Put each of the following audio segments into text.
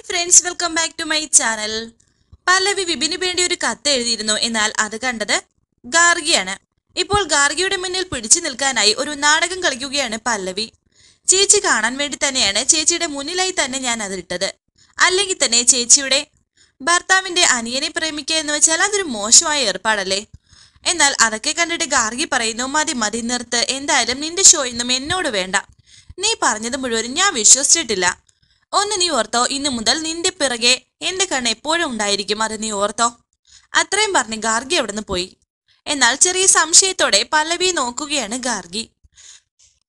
Hi friends, welcome back to my channel. Pallavi വിപിന് വേണ്ടി ഒരു കത്ത് എഴുതിയിരുന്നു. എന്നാൽ അത് കണ്ടത് ഗാർഗിയാണ്. ഇപ്പോൾ ഗാർഗിയുടെ മുന്നിൽ പിടിച്ചു നിൽക്കാനായി ഒരു നാടകം കളിക്കുകയാണ് പല്ലവി. ചേച്ചി കാണാൻ വേണ്ടി തന്നെയാണ്, ചേച്ചിയുടെ മുന്നിലായി തന്നെ ഞാൻ അതിട്ടത്. അല്ലെങ്കിൽ തന്നെ ചേച്ചിയുടെ ഭർത്താവിന്റെ അനിയനെ പ്രേമിക്കുക എന്ന് വെച്ചാൽ അതൊരു മോശമായ ഏർപ്പാടല്ലേ. എന്നാൽ അതൊക്കെ കണ്ടിട്ട് ഗാർഗി പറയുന്നു, മതി മതി നിർത്ത്, എന്തായാലും നിന്റെ ഷോ ഒന്നും എന്നോട് വേണ്ട. നീ പറഞ്ഞത് മുഴുവനും ഞാൻ വിശ്വസിച്ചിട്ടില്ല. ഒന്ന് നീ ഓർത്തോ, ഇന്നു മുതൽ നിന്റെ പിറകെ എന്റെ കണ്ണ് എപ്പോഴും ഉണ്ടായിരിക്കും, അത് നീ ഓർത്തോ. അത്രയും പറഞ്ഞ് ഗാർഗി അവിടെ നിന്ന് പോയി. എന്നാൽ ചെറിയ സംശയത്തോടെ പല്ലവി നോക്കുകയാണ് ഗാർഗി.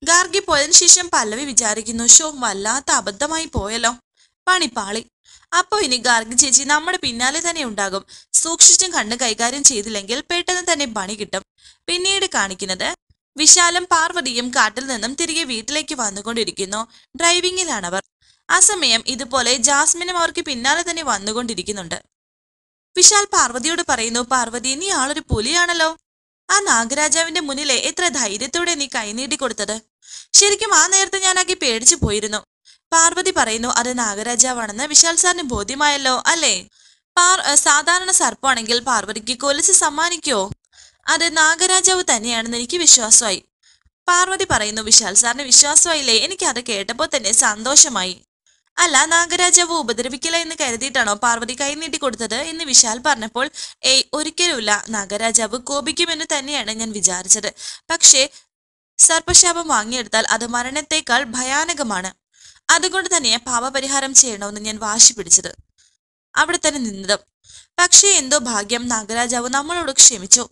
ഗാർഗി പോയതിനു ശേഷം പല്ലവി വിചാരിക്കുന്നു, ഷോ വല്ലാത്ത അബദ്ധമായി പോയല്ലോ, പണിപ്പാളി. അപ്പോ ഇനി ഗാർഗി ചേച്ചി നമ്മുടെ പിന്നാലെ തന്നെ ഉണ്ടാകും. സൂക്ഷിച്ചും കണ്ണ് കൈകാര്യം ചെയ്തില്ലെങ്കിൽ പെട്ടെന്ന് തന്നെ പണി കിട്ടും. പിന്നീട് കാണിക്കുന്നത് വിശാലും പാർവതിയും കാട്ടിൽ നിന്നും തിരികെ വീട്ടിലേക്ക് വന്നുകൊണ്ടിരിക്കുന്നു. ഡ്രൈവിംഗിലാണവർ. ആ സമയം ഇതുപോലെ ജാസ്മിനും അവർക്ക് പിന്നാലെ തന്നെ വന്നുകൊണ്ടിരിക്കുന്നുണ്ട്. വിശാൽ പാർവതിയോട് പറയുന്നു, പാർവതി നീ ആളൊരു പുലിയാണല്ലോ. ആ നാഗരാജാവിന്റെ മുന്നിലെ എത്ര ധൈര്യത്തോടെ നീ കൈനീട്ടി കൊടുത്തത്. ശരിക്കും ആ നേരത്തെ ഞാനാക്കി പേടിച്ചു പോയിരുന്നു. പാർവതി പറയുന്നു, അത് നാഗരാജാവാണെന്ന് വിശാൽ സാറിന് ബോധ്യമായല്ലോ അല്ലേ. സാധാരണ സർപ്പമാണെങ്കിൽ പാർവതിക്ക് കൊലിച്ച് സമ്മാനിക്കുവോ? അത് നാഗരാജാവ് തന്നെയാണെന്ന് എനിക്ക് വിശ്വാസമായി. പാർവതി പറയുന്നു, വിശാൽ സാറിന് വിശ്വാസമായില്ലേ? എനിക്ക് അത് കേട്ടപ്പോൾ തന്നെ സന്തോഷമായി. അല്ല, നാഗരാജാവ് ഉപദ്രവിക്കില്ല എന്ന് കരുതിയിട്ടാണോ പാർവതി കൈനീട്ടി കൊടുത്തത് എന്ന് വിശാൽ പറഞ്ഞപ്പോൾ, ഒരിക്കലുമില്ല, നാഗരാജാവ് കോപിക്കുമെന്ന് തന്നെയാണ് ഞാൻ വിചാരിച്ചത്. പക്ഷേ സർപ്പശാപം വാങ്ങിയെടുത്താൽ അത് മരണത്തെക്കാൾ ഭയാനകമാണ്. അതുകൊണ്ട് തന്നെ പാപപരിഹാരം ചെയ്യണമെന്ന് ഞാൻ വാശി പിടിച്ചത്, അവിടെ തന്നെ നിന്നതും. പക്ഷേ എന്തോ ഭാഗ്യം, നാഗരാജാവ് നമ്മളോട് ക്ഷമിച്ചു.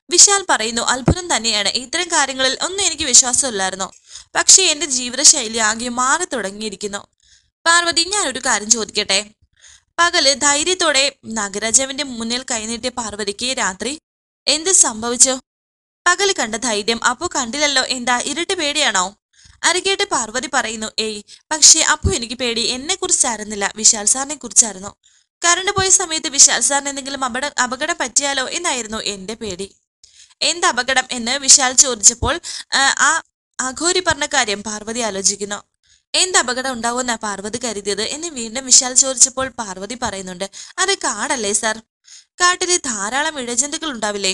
വിശാൽ പറയുന്നു, അത്ഭുതം തന്നെയാണ്. ഇത്തരം കാര്യങ്ങളിൽ ഒന്നും എനിക്ക് വിശ്വാസമില്ലായിരുന്നു. പക്ഷേ എന്റെ ജീവിതശൈലി ആകെ മാറി തുടങ്ങിയിരിക്കുന്നു. പാർവതി, ഞാനൊരു കാര്യം ചോദിക്കട്ടെ. പകല് ധൈര്യത്തോടെ നാഗരാജാവിന്റെ മുന്നിൽ കൈനീട്ടിയ പാർവതിക്ക് രാത്രി എന്ത് സംഭവിച്ചു? പകല് കണ്ട ധൈര്യം അപ്പോ കണ്ടില്ലല്ലോ, എന്താ ഇരുട്ട് പേടിയാണോ? അരകേട്ട് പാർവതി പറയുന്നു, പക്ഷേ അപ്പോ എനിക്ക് പേടി എന്നെ കുറിച്ചായിരുന്നില്ല, വിശാൽ സാറിനെ കുറിച്ചായിരുന്നു. കറണ്ട് പോയ സമയത്ത് വിശാൽ സാറിന് എന്തെങ്കിലും അപകടം പറ്റിയാലോ എന്നായിരുന്നു എന്റെ പേടി. എന്ത് അപകടം എന്ന് വിശാൽ ചോദിച്ചപ്പോൾ ആ അഘോരി പറഞ്ഞ കാര്യം പാർവതി ആലോചിക്കുന്നു. എന്ത് അപകടം ഉണ്ടാവുമെന്നാ പാർവതി കരുതിയത് എന്ന് വീണ്ടും വിശാൽ ചോദിച്ചപ്പോൾ പാർവതി പറയുന്നുണ്ട്, അത് കാടല്ലേ സാർ, കാട്ടില് ധാരാളം ഇഴജന്തുക്കൾ ഉണ്ടാവില്ലേ,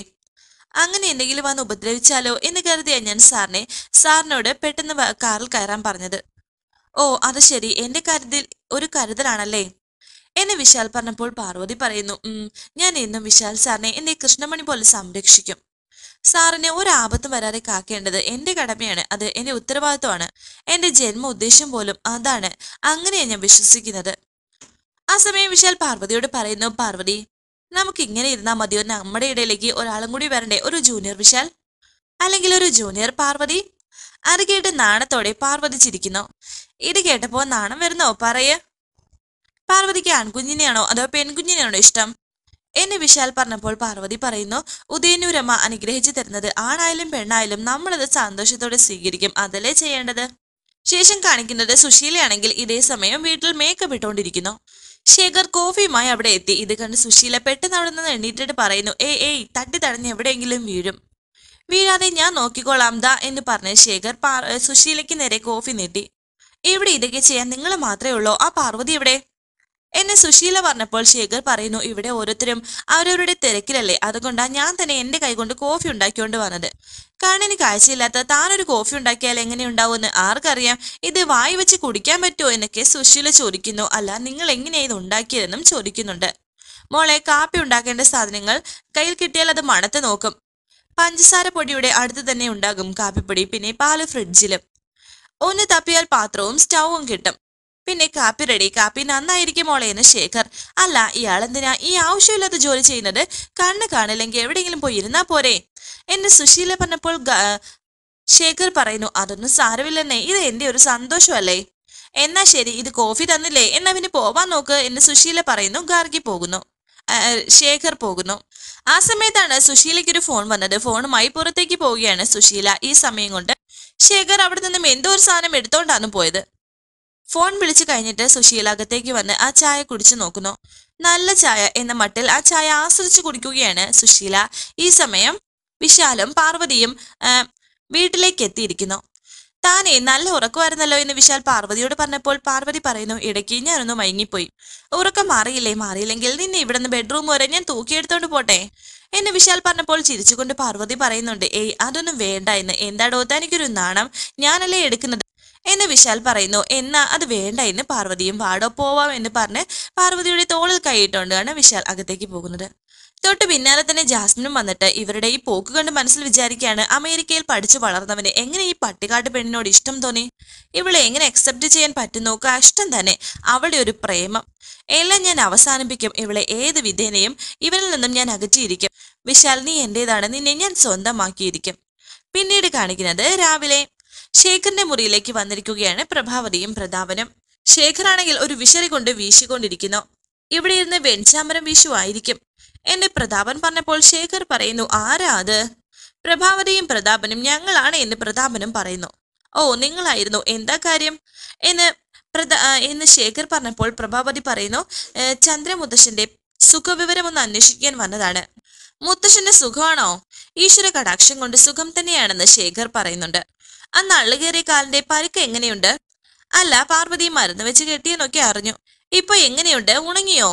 അങ്ങനെ എന്തെങ്കിലും വന്ന് ഉപദ്രവിച്ചാലോ എന്ന് കരുതിയാ ഞാൻ സാറിനോട് പെട്ടെന്ന് കാറിൽ കയറാൻ പറഞ്ഞത്. ഓ അത് ശരി, എന്റെ കാര്യത്തിൽ ഒരു കരുതലാണല്ലേ എന്ന് വിശാൽ പറഞ്ഞപ്പോൾ പാർവതി പറയുന്നു, ഞാൻ എന്നും വിശാൽ സാറിനെ എന്റെ കൃഷ്ണമണി പോലെ സംരക്ഷിക്കും. സാറിന് ഒരാപത്തും വരാതെ കാക്കേണ്ടത് എന്റെ കടമയാണ്, അത് എന്റെ ഉത്തരവാദിത്വമാണ്, എന്റെ ജന്മ ഉദ്ദേശം പോലും അതാണ്. അങ്ങനെയാണ് ഞാൻ വിശ്വസിക്കുന്നത്. ആ സമയം വിശാൽ പാർവതിയോട് പറയുന്നു, പാർവതി നമുക്ക് ഇങ്ങനെ ഇരുന്നാ മതിയോ, നമ്മുടെ ഇടയിലേക്ക് ഒരാളും കൂടി വരണ്ടേ, ഒരു ജൂനിയർ വിശാൽ, അല്ലെങ്കിൽ ഒരു ജൂനിയർ പാർവതി. അത് കേട്ട് നാണത്തോടെ പാർവതി ചിരിക്കുന്നു. ഇത് കേട്ടപ്പോ നാണം വരുന്നോ? പറയ്. പാർവതിക്ക് ആൺകുഞ്ഞിനെയാണോ അതോ പെൺകുഞ്ഞിനെയാണോ ഇഷ്ടം എന്ന് വിശാൽ പറഞ്ഞപ്പോൾ പാർവതി പറയുന്നു, ഉദയനൂരമ്മ അനുഗ്രഹിച്ചു തരുന്നത് ആണായാലും പെണ്ണായാലും നമ്മളത് സന്തോഷത്തോടെ സ്വീകരിക്കും, അതല്ലേ ചെയ്യേണ്ടത്. ശേഷം കാണിക്കുന്നത് സുശീലയാണെങ്കിൽ ഇതേ സമയം വീട്ടിൽ മേക്കപ്പ് ഇട്ടുകൊണ്ടിരിക്കുന്നു. ശേഖർ കോഫിയുമായി അവിടെ എത്തി. ഇത് കണ്ട് സുശീല പെട്ടെന്ന് അവിടെ നിന്ന് എണ്ണീറ്റിട്ട് പറയുന്നു, തട്ടി തടഞ്ഞ് എവിടെയെങ്കിലും വീഴും. വീഴാതെ ഞാൻ നോക്കിക്കോളാം ദാ എന്ന് പറഞ്ഞ് ശേഖർ സുശീലയ്ക്ക് നേരെ കോഫി നീട്ടി. ഇവിടെ ഇതൊക്കെ ചെയ്യാൻ നിങ്ങൾ മാത്രമേ ഉള്ളൂ, ആ പാർവതി എവിടെ എന്നെ സുശീല പറഞ്ഞപ്പോൾ ശേഖർ പറയുന്നു, ഇവിടെ ഓരോരുത്തരും അവരവരുടെ തിരക്കിലല്ലേ, അതുകൊണ്ടാ ഞാൻ തന്നെ എന്റെ കൈകൊണ്ട് കോഫി ഉണ്ടാക്കിക്കൊണ്ട് വന്നത്. കണ്ണിന് കാഴ്ചയില്ലാത്ത താനൊരു കോഫി ഉണ്ടാക്കിയാൽ എങ്ങനെയുണ്ടാവുമെന്ന് ആർക്കറിയാം, ഇത് വായി വെച്ച് കുടിക്കാൻ പറ്റുമോ എന്നൊക്കെ സുശീല ചോദിക്കുന്നു. അല്ല, നിങ്ങൾ എങ്ങനെയാ ഇത് ഉണ്ടാക്കിയതെന്നും ചോദിക്കുന്നുണ്ട്. മോളെ, കാപ്പി ഉണ്ടാക്കേണ്ട സാധനങ്ങൾ കയ്യിൽ കിട്ടിയാൽ അത് മണത്ത് നോക്കും. പഞ്ചസാര പൊടിയുടെ അടുത്ത് തന്നെ ഉണ്ടാകും കാപ്പിപ്പൊടി, പിന്നെ പാല് ഫ്രിഡ്ജിലും. ഒന്ന് തപ്പിയാൽ പാത്രവും സ്റ്റൗവും കിട്ടും. പിന്നെ കാപ്പി റെഡി, കാപ്പി നന്നായിരിക്കും മോളെ എന്ന് ശേഖർ. അല്ല, ഇയാളെന്തിനാ ഈ ആവശ്യമില്ലാത്ത ജോലി ചെയ്യുന്നത്, കണ്ണ് കാണില്ലെങ്കിൽ എവിടെയെങ്കിലും പോയി ഇരുന്നാ പോരെ എന്ന് സുശീല പറഞ്ഞപ്പോൾ ശേഖർ പറയുന്നു, അതൊന്നും സാരമില്ലെന്നേ, ഇത് എന്റെ ഒരു സന്തോഷമല്ലേ. എന്നാ ശരി, ഇത് കോഫി തന്നില്ലേ, എന്നാ പിന്നെ പോവാൻ നോക്ക് എന്ന് സുശീല പറയുന്നു. ശേഖർ പോകുന്നു. ആ സമയത്താണ് സുശീലയ്ക്കൊരു ഫോൺ വന്നത്. ഫോണുമായി പുറത്തേക്ക് പോവുകയാണ് സുശീല. ഈ സമയം കൊണ്ട് ശേഖർ അവിടെ നിന്നും എന്തോ ഒരു സാധനം എടുത്തോണ്ടാണ് പോയത്. ഫോൺ വിളിച്ചു കഴിഞ്ഞിട്ട് സുശീല അകത്തേക്ക് വന്ന് ആ ചായ കുടിച്ചു നോക്കുന്നു. നല്ല ചായ എന്ന മട്ടിൽ ആ ചായ ആസ്വദിച്ചു കുടിക്കുകയാണ് സുശീല. ഈ സമയം വിശാലും പാർവതിയും വീട്ടിലേക്ക് എത്തിയിരിക്കുന്നു. താനേ നല്ല ഉറക്കമായിരുന്നല്ലോ എന്ന് വിശാൽ പാർവതിയോട് പറഞ്ഞപ്പോൾ പാർവതി പറയുന്നു, ഇടയ്ക്ക് ഞാനൊന്ന് മയങ്ങിപ്പോയി. ഉറക്കം മാറിയില്ലെങ്കിൽ നിന്നെ ഇവിടുന്ന് ബെഡ്റൂം വരെ ഞാൻ തൂക്കിയെടുത്തോണ്ട് പോട്ടെ എന്ന് വിശാൽ പറഞ്ഞപ്പോൾ ചിരിച്ചുകൊണ്ട് പാർവതി പറയുന്നുണ്ട്, ഏയ് അതൊന്നും വേണ്ട എന്ന്. എന്താടോ തനിക്കൊരു നാണം, ഞാനല്ലേ എടുക്കുന്നത് എന്ന് വിശാൽ പറയുന്നു. എന്നാ അത് വേണ്ട എന്ന് പാർവതിയും. വാടോ പോവാം എന്ന് പറഞ്ഞ് പാർവതിയുടെ തോളിൽ കൈയിട്ടുകൊണ്ടാണ് വിശാൽ അകത്തേക്ക് പോകുന്നത്. തൊട്ട് പിന്നാലെ തന്നെ ജാസ്മിനും വന്നിട്ട് ഇവരുടെ ഈ പോക്ക് കണ്ട് മനസ്സിൽ വിചാരിക്കുകയാണ്, അമേരിക്കയിൽ പഠിച്ചു വളർന്നവന് എങ്ങനെ ഈ പട്ടിക്കാട്ട് പെണ്ണിനോട് ഇഷ്ടം തോന്നി? ഇവളെ എങ്ങനെ അക്സെപ്റ്റ് ചെയ്യാൻ പറ്റുന്നു? കഷ്ടം തന്നെ, അവളുടെ ഒരു പ്രേമം. എല്ലാം ഞാൻ അവസാനിപ്പിക്കും, ഇവളെ ഏത് വിധേനയും ഇവരിൽ നിന്നും ഞാൻ അകറ്റിയിരിക്കും. വിശാൽ, നീ എന്റേതാണ്, നിന്നെ ഞാൻ സ്വന്തമാക്കിയിരിക്കും. പിന്നീട് കാണിക്കുന്നത് രാവിലെ ശേഖറിന്റെ മുറിയിലേക്ക് വന്നിരിക്കുകയാണ് പ്രഭാവതിയും പ്രതാപനും. ശേഖറാണെങ്കിൽ ഒരു വിശറി കൊണ്ട് വീശിക്കൊണ്ടിരിക്കുന്നു. ഇവിടെ ഇരുന്ന് വെൺചാമരം വീശുവായിരിക്കും എന്ന് പ്രതാപൻ പറഞ്ഞപ്പോൾ ശേഖർ പറയുന്നു, ആരാ അത്? പ്രഭാവതിയും പ്രതാപനും. ഞങ്ങളാണ് എന്ന് പ്രതാപനും പറയുന്നു. ഓ, നിങ്ങളായിരുന്നു, എന്താ കാര്യം എന്ന് ശേഖർ പറഞ്ഞപ്പോൾ പ്രഭാവതി പറയുന്നു, ചന്ദ്രമുത്തശ്ശന്റെ സുഖവിവരം ഒന്ന് അന്വേഷിക്കാൻ വന്നതാണ്. മുത്തശ്ശന്റെ സുഖമാണോ? ഈശ്വര കടാക്ഷം കൊണ്ട് സുഖം തന്നെയാണെന്ന് ശേഖർ പറയുന്നുണ്ട്. അന്ന് അള്ളുകേറിയ കാലിന്റെ പരുക്ക് എങ്ങനെയുണ്ട്? അല്ല, പാർവതി മരുന്ന് വെച്ച് കെട്ടിയെന്നൊക്കെ അറിഞ്ഞു. ഇപ്പൊ എങ്ങനെയുണ്ട്? ഉണങ്ങിയോ?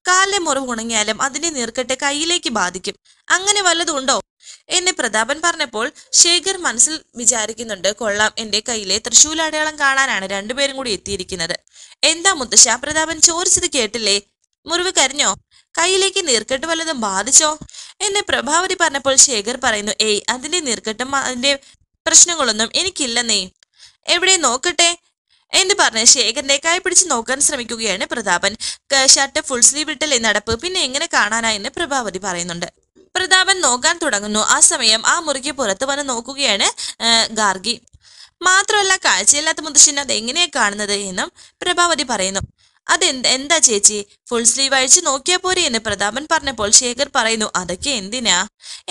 കാലിലെ മുറിവ് ഉണങ്ങിയാലും അതിന്റെ നീർക്കെട്ട് കയ്യിലേക്ക് ബാധിക്കും. അങ്ങനെ വല്ലതുണ്ടോ എന്ന് പ്രതാപൻ പറഞ്ഞപ്പോൾ ശേഖർ മനസ്സിൽ വിചാരിക്കുന്നുണ്ട്, കൊള്ളാം, എന്റെ കയ്യിലെ തൃശൂലടയാളം കാണാനാണ് രണ്ടുപേരും കൂടി എത്തിയിരിക്കുന്നത്. എന്താ മുത്തശ്ശ? പ്രതാപൻ ചോദിച്ചത് കേട്ടില്ലേ? മുറിവ് കരിഞ്ഞോ? കയ്യിലേക്ക് നീർക്കെട്ട് വല്ലതും ബാധിച്ചോ എന്ന് പ്രഭാവതി പറഞ്ഞപ്പോൾ ശേഖർ പറയുന്നു, ഏയ് അതിന്റെ നീർക്കെട്ടും അതിന്റെ പ്രശ്നങ്ങളൊന്നും എനിക്കില്ലെന്നേ. എവിടെ നോക്കട്ടെ എന്ന് പറഞ്ഞ് ശേഖരന്റെ കൈ പിടിച്ച് നോക്കാൻ ശ്രമിക്കുകയാണ് പ്രതാപൻ. ഷർട്ട് ഫുൾ സ്ലീവ് ഇട്ടല്ലേ നടപ്പ്, പിന്നെ എങ്ങനെ കാണാനാ എന്ന് പ്രഭാവതി പറയുന്നുണ്ട്. പ്രതാപൻ നോക്കാൻ തുടങ്ങുന്നു. ആ സമയം ആ മുറിക്ക് പുറത്ത് വന്ന് നോക്കുകയാണ് ഗാർഗി. മാത്രമല്ല, കാഴ്ചയില്ലാത്ത മുത്തശ്ശൻ അത് എങ്ങനെയാ കാണുന്നത് എന്നും പ്രഭാവതി പറയുന്നു. എന്താ ചേച്ചി, ഫുൾ സ്ലീവ് അഴിച്ച് നോക്കിയാ പോരെ എന്ന് പ്രതാപൻ പറഞ്ഞപ്പോൾ ശേഖർ പറയുന്നു, അതൊക്കെ എന്തിനാ,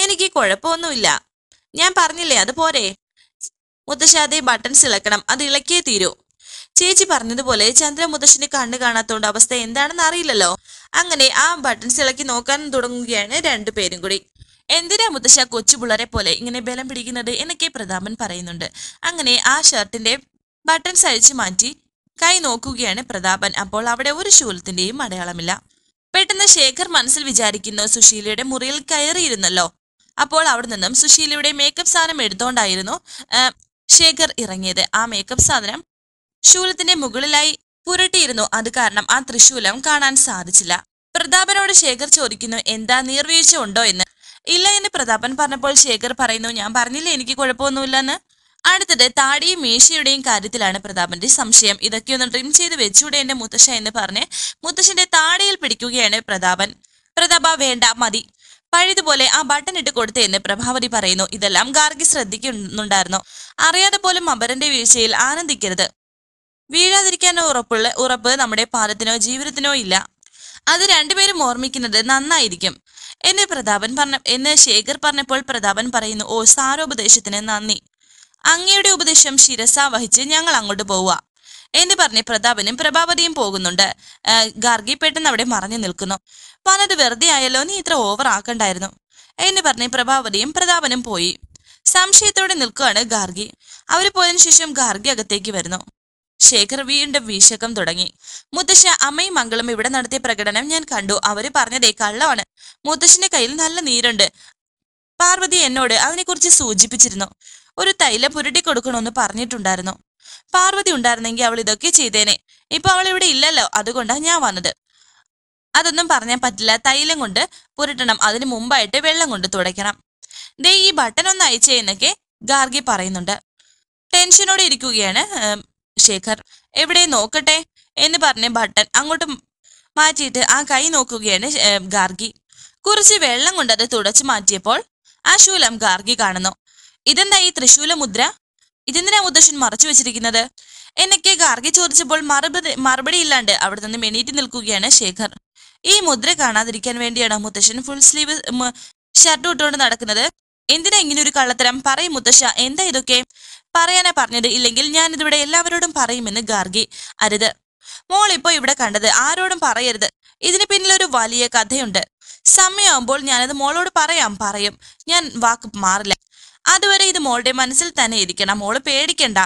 എനിക്ക് കുഴപ്പമൊന്നുമില്ല, ഞാൻ പറഞ്ഞില്ലേ അത് പോരെ. മുത്തശ്ശ, അതേ ബട്ടൺസ് ഇളക്കണം, അത് ഇളക്കിയേ തീരൂ. ചേച്ചി പറഞ്ഞതുപോലെ ചന്ദ്രമുത്തശ്ശന് കണ്ണ് കാണാത്തോണ്ട് അവസ്ഥ എന്താണെന്ന് അറിയില്ലല്ലോ. അങ്ങനെ ആ ബട്ടൺസ് ഇളക്കി നോക്കാൻ തുടങ്ങുകയാണ് രണ്ടുപേരും കൂടി. എന്തിനാ മുത്തശ്ശ കൊച്ചു പിള്ളേരെ പോലെ ഇങ്ങനെ ബലം പിടിക്കുന്നത് എന്നൊക്കെ പ്രതാപൻ പറയുന്നുണ്ട്. അങ്ങനെ ആ ഷർട്ടിന്റെ ബട്ടൺസ് അഴിച്ചു മാറ്റി കൈ നോക്കുകയാണ് പ്രതാപൻ. അപ്പോൾ അവിടെ ഒരു ശൂലത്തിന്റെയും അടയാളമില്ല. പെട്ടെന്ന് ശേഖർ മനസ്സിൽ വിചാരിക്കുന്നു, സുശീലയുടെ മുറിയിൽ കയറിയിരുന്നല്ലോ. അപ്പോൾ അവിടെ നിന്നും സുശീലയുടെ മേക്കപ്പ് സാധനം എടുത്തോണ്ടായിരുന്നു ശേഖർ ഇറങ്ങിയത്. ആ മേക്കപ്പ് സാധനം ശൂലത്തിന്റെ മുകളിലായി പുരട്ടിയിരുന്നു. അത് കാരണം ആ തൃശൂലം കാണാൻ സാധിച്ചില്ല. പ്രതാപനോട് ശേഖർ ചോദിക്കുന്നു, എന്താ നീർവീഴ്ച ഉണ്ടോ എന്ന്. ഇല്ല എന്ന് പ്രതാപൻ പറഞ്ഞപ്പോൾ ശേഖർ പറയുന്നു, ഞാൻ പറഞ്ഞില്ലേ എനിക്ക് കുഴപ്പമൊന്നുമില്ലെന്ന്. അടുത്തത് താടിയും മീശയുടെയും കാര്യത്തിലാണ് പ്രതാപന്റെ സംശയം. ഇതൊക്കെ ഒന്ന് ട്രിം ചെയ്ത് വെച്ചൂടെ എന്റെ മുത്തശ്ശ എന്ന് പറഞ്ഞ് മുത്തശ്ശന്റെ താടിയിൽ പിടിക്കുകയാണ് പ്രതാപൻ. പ്രതാപ, വേണ്ട, മതി, പഴയതുപോലെ ആ ബട്ടൺ ഇട്ട് കൊടുത്തേ എന്ന് പ്രഭാവതി പറയുന്നു. ഇതെല്ലാം ഗാർഗി ശ്രദ്ധിക്കുന്നുണ്ടായിരുന്നു. അറിയാതെ പോലും അപരന്റെ വീഴ്ചയിൽ ആനന്ദിക്കരുത്. വീഴാതിരിക്കാനോ ഉറപ്പ് നമ്മുടെ പാദത്തിനോ ജീവിതത്തിനോ ഇല്ല. അത് രണ്ടുപേരും ഓർമ്മിക്കുന്നത് നന്നായിരിക്കും എന്ന് ശേഖർ പറഞ്ഞപ്പോൾ പ്രതാപൻ പറയുന്നു, ഓ, സാരോപദേശത്തിന് നന്ദി. അങ്ങയുടെ ഉപദേശം ശിരസാ വഹിച്ച് ഞങ്ങൾ അങ്ങോട്ട് പോവുക എന്ന് പറഞ്ഞ് പ്രതാപനും പ്രഭാവതിയും പോകുന്നുണ്ട്. ഗാർഗി പെട്ടെന്ന് അവിടെ മറഞ്ഞു നിൽക്കുന്നു. പറഞ്ഞത് വെറുതെ ആയല്ലോ, നീ ഇത്ര ഓവർ ആക്കണ്ടായിരുന്നു എന്ന് പറഞ്ഞ് പ്രഭാവതിയും പ്രതാപനും പോയി. സംശയത്തോടെ നിൽക്കുകയാണ് ഗാർഗി. അവര് പോയതിനു ശേഷം ഗാർഗി അകത്തേക്ക് വരുന്നു. ശേഖർ വീണ്ടും വീശക്കം തുടങ്ങി. മുത്തശ്ശ, അമ്മയും മംഗളും ഇവിടെ നടത്തിയ പ്രകടനം ഞാൻ കണ്ടു. അവര് പറഞ്ഞതേ കള്ളമാണ്. മുത്തശ്ശന്റെ കയ്യിൽ നല്ല നീരുണ്ട്. പാർവതി എന്നോട് അതിനെക്കുറിച്ച് സൂചിപ്പിച്ചിരുന്നു. ഒരു തൈലം പുരട്ടി കൊടുക്കണമെന്ന് പറഞ്ഞിട്ടുണ്ടായിരുന്നു. പാർവതി ഉണ്ടായിരുന്നെങ്കിൽ അവൾ ഇതൊക്കെ ചെയ്തേനെ. ഇപ്പൊ അവൾ ഇവിടെ ഇല്ലല്ലോ, അതുകൊണ്ടാണ് ഞാൻ വന്നത്. അതൊന്നും പറഞ്ഞാൽ പറ്റില്ല. തൈലം കൊണ്ട് പുരട്ടണം, അതിന് മുമ്പായിട്ട് വെള്ളം കൊണ്ട് തുടയ്ക്കണം. ദേ ഈ ബട്ടൺ ഒന്ന് അയച്ചേ എന്നൊക്കെ ഗാർഗി പറയുന്നുണ്ട്. ടെൻഷനോടെ ഇരിക്കുകയാണ് ശേഖർ. എവിടെ നോക്കട്ടെ എന്ന് പറഞ്ഞ് ബട്ടൺ അങ്ങോട്ട് മാറ്റിയിട്ട് ആ കൈ നോക്കുകയാണ് ഗാർഗി. കുറച്ച് വെള്ളം കൊണ്ട് അത് തുടച്ചു മാറ്റിയപ്പോൾ ആ ശൂലം ഗാർഗി കാണുന്നു. ഇതെന്താ ഈ തൃശൂല മുദ്ര? ഇതെന്തിനാ മുത്തശ്ശൻ മറച്ചു വെച്ചിരിക്കുന്നത് എന്നൊക്കെ ഗാർഗി ചോദിച്ചപ്പോൾ മറുപടി ഇല്ലാണ്ട് അവിടെ നിന്ന് എണീറ്റ് നിൽക്കുകയാണ് ശേഖർ. ഈ മുദ്ര കാണാതിരിക്കാൻ വേണ്ടിയാണ് മുത്തശ്ശൻ ഫുൾ സ്ലീവ് ഷർട്ട് ഇട്ടുകൊണ്ട് നടക്കുന്നത്. എന്തിനാ ഇങ്ങനെ ഒരു കള്ളത്തരം? പറയും മുത്തശ്ശ, എന്താ ഇതൊക്കെ? പറയാനാ പറഞ്ഞത്, ഇല്ലെങ്കിൽ ഞാൻ ഇതിവിടെ എല്ലാവരോടും പറയുമെന്ന് ഗാർഗി. അരുത് മോൾ ഇപ്പോ ഇവിടെ കണ്ടത് ആരോടും പറയരുത്. ഇതിന് പിന്നിലൊരു വലിയ കഥയുണ്ട്. സമയമാകുമ്പോൾ ഞാനത് മോളോട് പറയും. ഞാൻ വാക്ക് മാറില്ല. അതുവരെ ഇത് മോളുടെ മനസ്സിൽ തന്നെ ഇരിക്കണം. മോള് പേടിക്കണ്ട.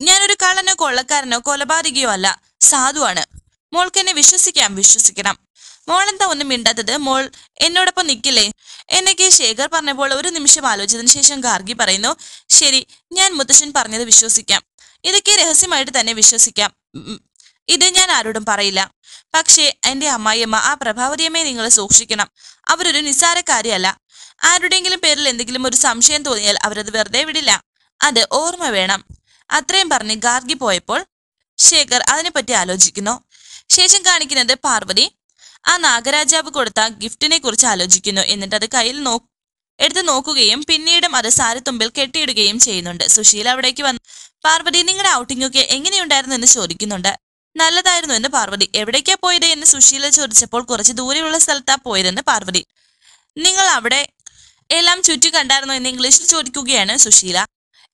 ഞാനൊരു കള്ളനോ കൊള്ളക്കാരനോ കൊലപാതകയോ അല്ല, സാധുവാണ്. മോൾക്ക് എന്നെ വിശ്വസിക്കണം. മോളെന്താ ഒന്നും മിണ്ടാത്തത്? മോൾ എന്നോടൊപ്പം നിൽക്കില്ലേ എന്നൊക്കെ ശേഖർ പറഞ്ഞപ്പോൾ ഒരു നിമിഷം ആലോചിച്ചതിന് ശേഷം ഗാർഗി പറയുന്നു, ശരി, ഞാൻ മുത്തശ്ശൻ പറഞ്ഞത് വിശ്വസിക്കാം. ഇതൊക്കെ രഹസ്യമായിട്ട് തന്നെ വിശ്വസിക്കാം. ഇത് ഞാൻ ആരോടും പറയില്ല. പക്ഷേ എന്റെ അമ്മായിയമ്മ, ആ പ്രഭാവതിയമ്മയെ നിങ്ങൾ സൂക്ഷിക്കണം. അവരൊരു നിസ്സാരക്കാരിയല്ല. ആരുടെയെങ്കിലും പേരിൽ എന്തെങ്കിലും ഒരു സംശയം തോന്നിയാൽ അവരത് വെറുതെ വിടില്ല. അത് ഓർമ്മ വേണം. അത്രയും പറഞ്ഞ് ഗാർഗി പോയപ്പോൾ ശേഖർ അതിനെപ്പറ്റി ആലോചിക്കുന്നു. ശേഷം കാണിക്കുന്നത് പാർവതി ആ നാഗരാജാവ് കൊടുത്ത ഗിഫ്റ്റിനെ കുറിച്ച് ആലോചിക്കുന്നു. എന്നിട്ട് അത് കയ്യിൽ എടുത്ത് നോക്കുകയും പിന്നീടും അത് സാരിത്തുമ്പിൽ കെട്ടിയിടുകയും ചെയ്യുന്നുണ്ട്. സുശീല അവിടേക്ക് വന്ന് പാർവതി, നിങ്ങളുടെ ഔട്ടിംഗ് എങ്ങനെയുണ്ടായിരുന്നു എന്ന് ചോദിക്കുന്നുണ്ട്. നല്ലതായിരുന്നു എന്ന് പാർവതി. എവിടേക്കാ പോയത് എന്ന് സുശീല ചോദിച്ചപ്പോൾ കുറച്ച് ദൂരെയുള്ള സ്ഥലത്താ പോയതെന്ന് പാർവതി. നിങ്ങൾ അവിടെ എല്ലാം ചുറ്റി കണ്ടായിരുന്നോ എന്ന് ഇംഗ്ലീഷിൽ ചോദിക്കുകയാണ് സുശീല.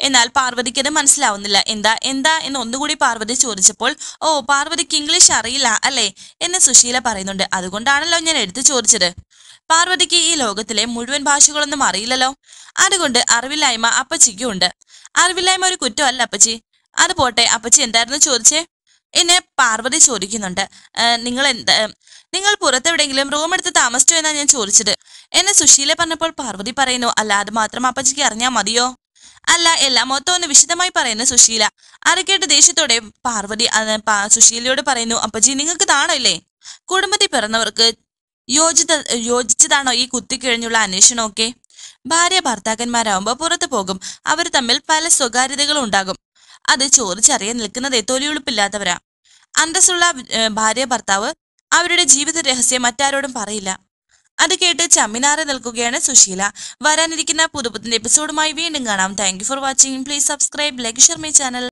എന്നാൽ പാർവതിക്ക് അത് മനസ്സിലാവുന്നില്ല. എന്താ എന്ന് ഒന്നുകൂടി പാർവതി ചോദിച്ചപ്പോൾ, ഓ, പാർവതിക്ക് ഇംഗ്ലീഷ് അറിയില്ല അല്ലേ എന്ന് സുശീല പറയുന്നുണ്ട്. അതുകൊണ്ടാണല്ലോ ഞാൻ എടുത്തു ചോദിച്ചത്. പാർവതിക്ക് ഈ ലോകത്തിലെ മുഴുവൻ ഭാഷകളൊന്നും അറിയില്ലല്ലോ. അതുകൊണ്ട് അറിവില്ലായ്മ അപ്പച്ചിക്കും ഉണ്ട്. അറിവില്ലായ്മ ഒരു കുറ്റമല്ല അപ്പച്ചി. അത് പോട്ടെ, അപ്പച്ചി എന്തായിരുന്നു ചോദിച്ചേ എന്നെ പാർവതി ചോദിക്കുന്നുണ്ട്. നിങ്ങൾ പുറത്തെവിടെയെങ്കിലും റൂം എടുത്ത് താമസിച്ചോ എന്നാണ് ഞാൻ ചോദിച്ചത് എന്ന് സുശീല പറഞ്ഞപ്പോൾ പാർവതി പറയുന്നു, അല്ല, അത് മാത്രം അപ്പച്ചിക്ക് അറിഞ്ഞാൽ മതിയോ? അല്ല, എല്ലാം മൊത്തം ഒന്ന് വിശദമായി പറയുന്നു സുശീല. അത് കേട്ട് ദേഷ്യത്തോടെ പാർവതി സുശീലയോട് പറയുന്നു, അപ്പച്ചി നിങ്ങൾക്ക് താണല്ലേ? കുടുംബത്തിൽ പിറന്നവർക്ക് യോജിച്ചതാണോ ഈ കുത്തിക്കിഴഞ്ഞുള്ള അന്വേഷണമൊക്കെ? ഭാര്യ ഭർത്താക്കന്മാരാവുമ്പോ പുറത്തു പോകും. അവർ തമ്മിൽ പല സ്വകാര്യതകളും ഉണ്ടാകും. അത് ചോദിച്ചറിയാൻ നിൽക്കുന്നതേ തൊലിയുളുപ്പില്ലാത്തവരാ. അന്തസ്സുള്ള ഭാര്യ ഭർത്താവ് അവരുടെ ജീവിത രഹസ്യം മറ്റാരോടും പറയില്ല. അത് കേട്ട് ചമ്മിനാറെ നിൽക്കുകയാണ് സുശീല. വരാനിരിക്കുന്ന പുതുപുത്തൻ എപ്പിസോഡുമായി വീണ്ടും കാണാം. Thank you for watching. Please subscribe, like, share my channel.